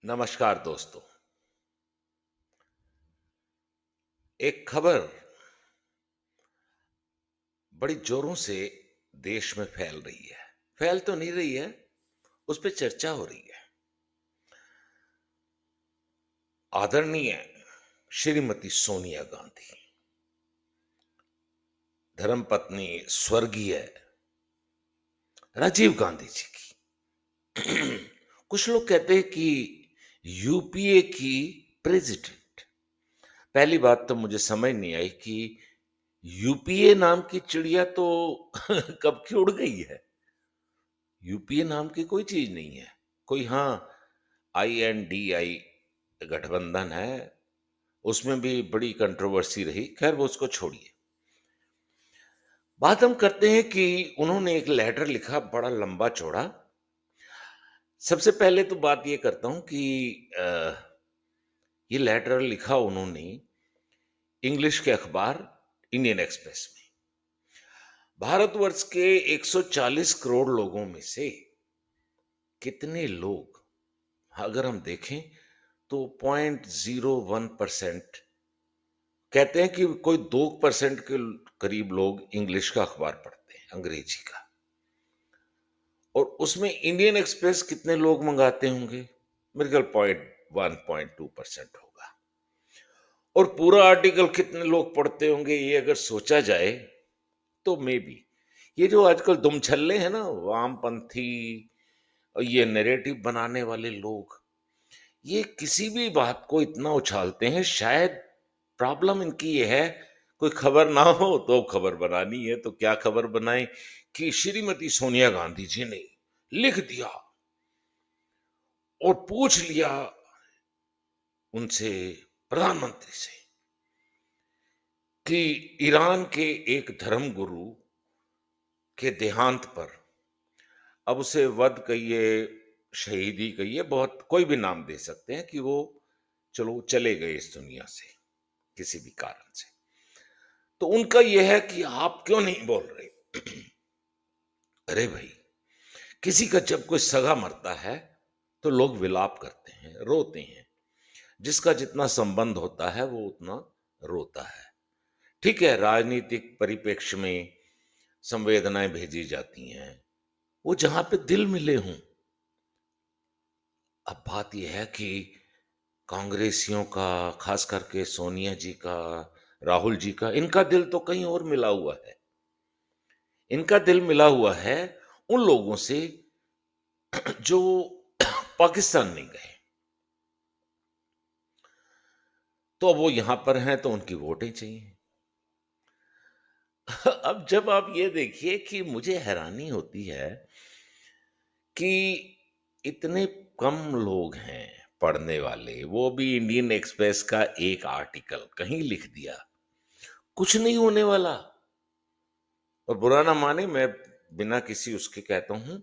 नमस्कार दोस्तों। एक खबर बड़ी जोरों से देश में फैल रही है। फैल तो नहीं रही है, उस पे चर्चा हो रही है। आदरणीय श्रीमती सोनिया गांधी, धर्मपत्नी स्वर्गीय राजीव गांधी जी की। कुछ लोग कहते हैं कि यूपीए की प्रेसिडेंट। पहली बात तो मुझे समझ नहीं आई कि यूपीए नाम की चिड़िया तो कब की उड़ गई है। यूपीए नाम की कोई चीज नहीं है। कोई हाँ, INDI गठबंधन है, उसमें भी बड़ी कंट्रोवर्सी रही। खैर वो उसको छोड़िए। बात हम करते हैं कि उन्होंने एक लेटर लिखा बड़ा लंबा चौड़ा। सबसे पहले तो बात ये करता हूं कि अ, ये लेटर लिखा उन्होंने इंग्लिश के अखबार इंडियन एक्सप्रेस में। भारतवर्ष के 140 करोड़ लोगों में से कितने लोग, अगर हम देखें तो 0.01% कहते हैं कि कोई 2% के करीब लोग इंग्लिश का अखबार पढ़ते हैं, अंग्रेजी का। और उसमें इंडियन एक्सप्रेस कितने लोग मंगाते होंगे? मेरे ख्याल 0.1-0.2% होगा। और पूरा आर्टिकल कितने लोग पढ़ते होंगे, ये अगर सोचा जाए तो मे बी ये जो आजकल दुमछल्ले हैं ना, वामपंथी और ये नैरेटिव बनाने वाले लोग, ये किसी भी बात को इतना उछालते हैं। शायद प्रॉब्लम इनकी ये है, कोई खबर ना हो तो खबर बनानी है, तो क्या खबर बनाएं कि श्रीमती सोनिया गांधी जी ने लिख दिया और पूछ लिया उनसे, प्रधानमंत्री से, कि ईरान के एक धर्मगुरु के देहांत पर, अब उसे वध कहिए, शहीदी कहिए, बहुत कोई भी नाम दे सकते हैं, कि वो चलो चले गए इस दुनिया से किसी भी कारण से। तो उनका यह है कि आप क्यों नहीं बोल रहे? अरे भाई, किसी का जब कोई सगा मरता है तो लोग विलाप करते हैं, रोते हैं। जिसका जितना संबंध होता है वो उतना रोता है। ठीक है, राजनीतिक परिप्रेक्ष्य में संवेदनाएं भेजी जाती हैं, वो जहां पे दिल मिले हों। अब बात यह है कि कांग्रेसियों का, खास करके सोनिया जी का, राहुल जी का, इनका दिल तो कहीं और मिला हुआ है। इनका दिल मिला हुआ है उन लोगों से जो पाकिस्तान नहीं गए। तो अब वो यहां पर हैं तो उनकी वोटें चाहिए। अब जब आप ये देखिए कि मुझे हैरानी होती है कि इतने कम लोग हैं पढ़ने वाले, वो भी इंडियन एक्सप्रेस का एक आर्टिकल कहीं लिख दिया, कुछ नहीं होने वाला। और बुरा ना माने, मैं बिना किसी उसके कहता हूं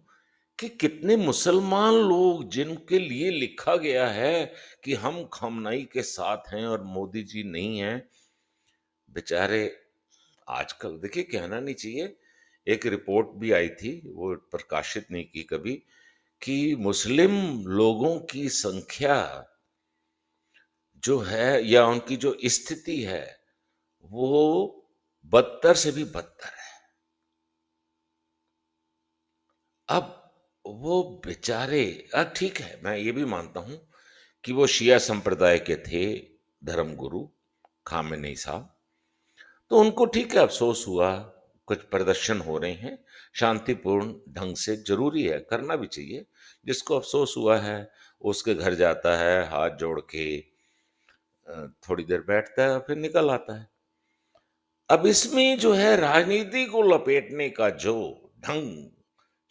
कि कितने मुसलमान लोग जिनके लिए लिखा गया है कि हम खमनाई के साथ हैं और मोदी जी नहीं हैं, बेचारे आजकल देखिए, कहना नहीं चाहिए, एक रिपोर्ट भी आई थी, वो प्रकाशित नहीं की कभी, कि मुस्लिम लोगों की संख्या जो है या उनकी जो स्थिति है, वो बदतर से भी बदतर है। अब वो बेचारे, ठीक है, मैं ये भी मानता हूं कि वो शिया संप्रदाय के थे धर्मगुरु खामेनी साहब। तो उनको ठीक है, अफसोस हुआ, कुछ प्रदर्शन हो रहे हैं शांतिपूर्ण ढंग से, जरूरी है, करना भी चाहिए। जिसको अफसोस हुआ है उसके घर जाता है, हाथ जोड़ के थोड़ी देर बैठता है, फिर निकल आता है। अब इसमें जो है राजनीति को लपेटने का जो ढंग,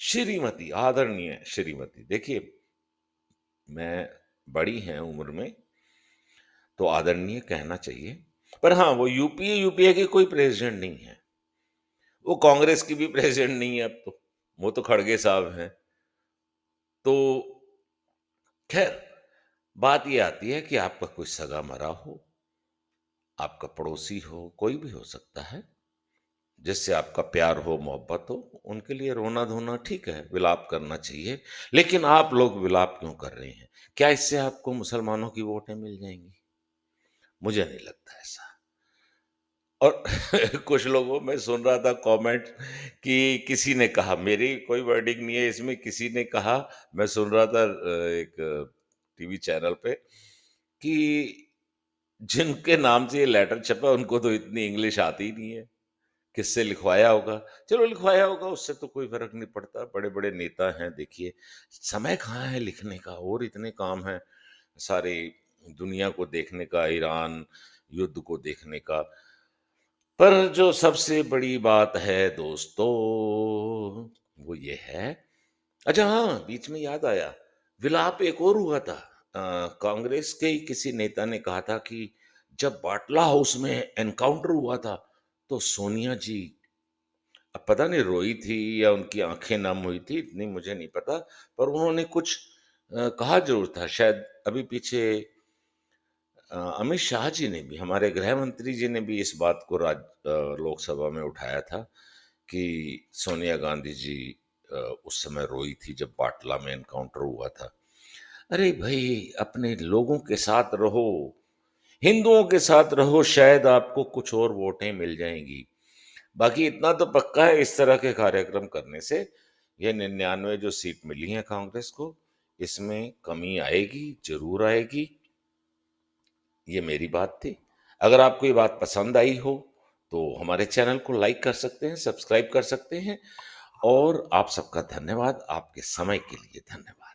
श्रीमती, आदरणीय श्रीमती, देखिए, मैं बड़ी हैं उम्र में तो आदरणीय कहना चाहिए, पर हाँ, वो यूपीए यूपीए के कोई प्रेसिडेंट नहीं है। वो कांग्रेस की भी प्रेसिडेंट नहीं है अब तो, वो तो खड़गे साहब हैं। तो खैर, बात ये आती है कि आपका कोई सगा मरा हो, आपका पड़ोसी हो, कोई भी हो सकता है, जिससे आपका प्यार हो, मोहब्बत हो, उनके लिए रोना-धोना ठीक है, विलाप करना चाहिए। लेकिन आप लोग विलाप क्यों कर रहे हैं? क्या इससे आपको मुसलमानों की वोटें मिल जाएँगी? मुझे नहीं लगता ऐसा। और कुछ लोगों में सुन रहा था कमेंट कि किसी ने कहा, मेरी कोई वर्डिंग नहीं है इसमें, किसी ने कहा, मैं सुन रहा था एक टीवी चैनल पे कि जिनके नाम से ये लेटर छपा उनको तो इतनी इंग्लिश आती ही नहीं है, किससे लिखवाया होगा? चलो लिखवाया होगा उससे तो कोई फ़र्क नहीं पड़ता, बड़े-बड़े नेता हैं देखिए, समय कहाँ है लिखने का और इतने काम हैं, सारी दुनिया को देखने का, ईरान युद्ध को देखने का। पर जो सबसे बड़ी बात है दोस्तों, वो ये है, अच्छा हाँ, बीच में याद आया, विलाप एक और हुआ था। कांग्रेस के ही किसी नेता ने कहा था कि जब बाटला हाउस में एनकाउंटर हुआ था, तो सोनिया जी अब पता नहीं रोई थी या उनकी आँखें नम हुई थी, इतनी मुझे नहीं पता, पर उन्होंने कुछ कहा ज़रूर था, शायद अभी पीछे अमित शाह जी ने भी, हमारे गृह मंत्री जी ने भी इस बात को लोकसभा में उठाया था कि सोनिया गांधी जी अ, उस समय रोई थी जब बाटला में एनकाउंटर हुआ था। अरे भई, अपने लोगों के साथ रहो, हिंदुओं के साथ रहो, शायद आपको कुछ और वोटें मिल जाएँगी। बाकी इतना तो पक्का है इस तरह के कार्यक्रम करने से, ये 99 जो सीट मिली हैं कांग्रेस को, इसमें कमी आएगी, ज़रूर आएगी। ये मेरी बात थी। अगर आपको ये बात पसंद आई हो, तो हमारे चैनल को लाइक कर सकते हैं, सब्सक्राइब कर सकते हैं और आप सबका धन्यवाद, आपके समय के लिए धन्यवाद।